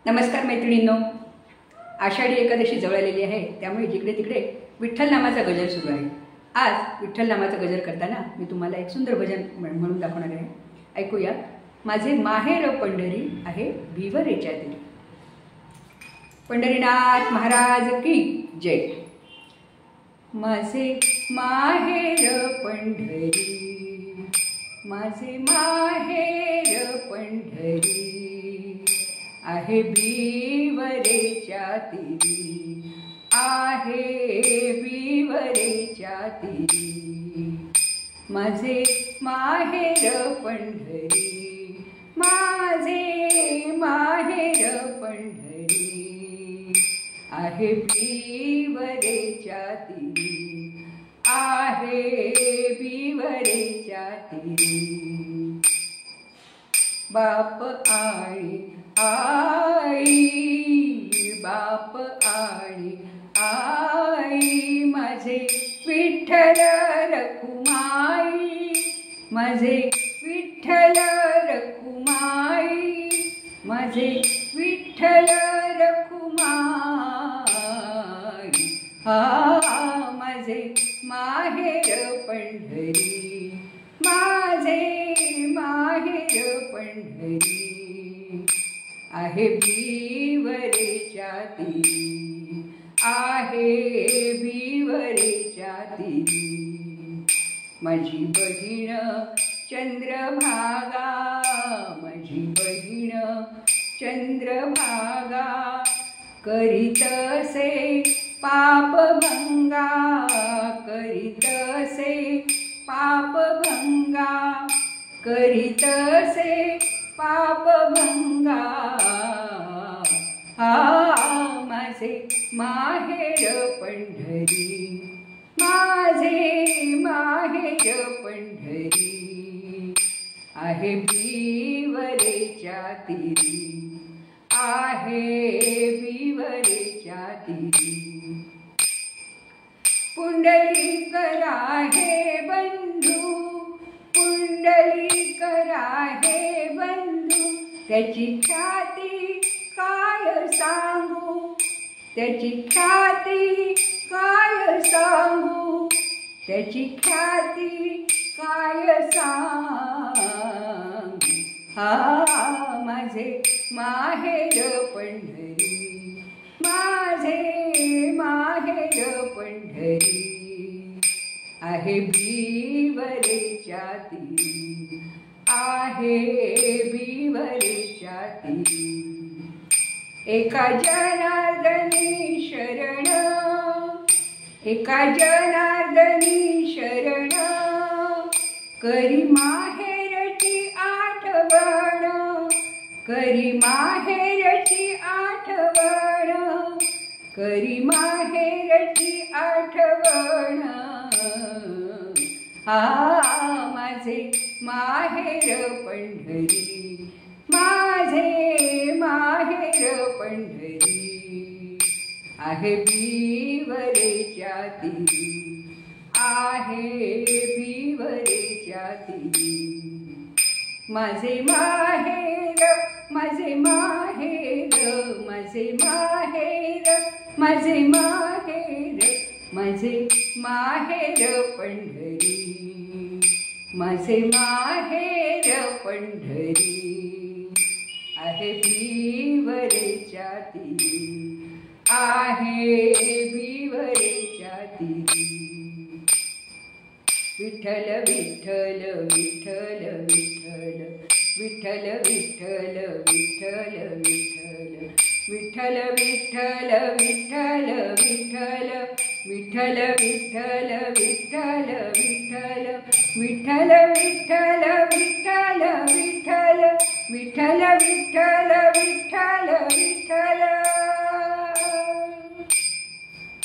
नमस्कार मैत्रिणींनो, आषाढी एकादशी जवळ आलेली आहे, त्यामुळे जिकडे तिकडे विठ्ठल नामाचा गजर सुरू आहे। आज विठ्ठल नामाचा गजर करताना मी तुम्हाला एक सुंदर भजन म्हणून दाखवणार आहे। ऐकूया। माझे माहेर पंढरी आहे भिवरेच्या दिली। पंढरीनाथ महाराज की जय। माझे माहेर पंढरी, माझे माहेर पंढरी आहे भिवरेच्या तिरी, आहे भिवरेच्या तिरी। माझे माहेर पंढरी, माझे माहेर पंढरी आहे भिवरेच्या तिरी, आहे भिवरेच्या तिरी। बाप आणि आई, बाप आणि आई माझे विठ्ठल रखुमाई, माझे विठ्ठल रखुमाई, माझे विठ्ठल रखुमाई। हा माझे माहेर पंढरी, माझे माहेर पंढरी आहे भिवरेच्या तिरी, आहे भिवरेच्या तिरी। माझी बहीण चंद्रभागा, माझी बहीण चंद्रभागा करीतसे पापभंगा, करीतसे पापभंगा, करीतसे पापभंगा। हा माझे माहेर पंढरी, माझे माहेर पंढरी आहे भिवरेच्या तिरी, आहे भिवरेच्या तिरी। पुंडलिक राहे बंधू, पुंडलिक राहे बंधू त्याची ख्याती काय सांगू, त्याची ख्याती काय सांगू, त्याची ख्याती काय सांगू। हा माझे माहेर पंढरी, माझे माहेर पंढरी आहे भिवरेच्या तिरी, आहे भिवरेच्या तिरी। एका जनार्दनी शरण, एका जनार्दनी शरण करी माहेरची आठवण, करी माहेरची आठवण, करी माहेरची आठवण। हा माझे माहेर पंढरी, माझे माहेर पंढरी आहे भिवरेच्या तिरी, आहे भिवरेच्या तिरी। माझे माहेर, माझे माहेर, माझे माहेर, माझे माहेर, माझे माहेर पंढरी, माझे माहेर पंढरी आहे भिवरेच्या तिरी, आहे भिवरेच्या तिरी। विठ्ठल विठ्ठल विठ्ठल विठ्ठल, विठ्ठल विठ्ठल विठ्ठल विठ्ठल, विठ्ठल विठ्ठल विठ्ठल विठ्ठल, विठ्ठल विठ्ठल विठ्ठल विठ्ठल, विठ्ठल विठ्ठल विठ्ठल विठ्ठल, विठ्ठल विठ्ठल विठ्ठल।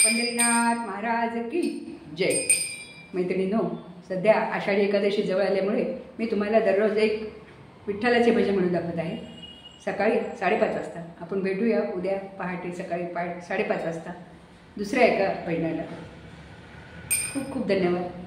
पंढरीनाथ महाराज की जय। मैत्रिणींनो, सध्या आषाढी एकादशी जवळ आल्यामुळे मी तुम्हाला दररोज एक विठ्ठलाचे भजन म्हणून दाखवत आहे। सकाळी 5:30 वाजता आपण भेटूया। उद्या पहाटे सकाळी 5:30 वाजता दुसऱ्या एका भजनाला। खूप खूप धन्यवाद।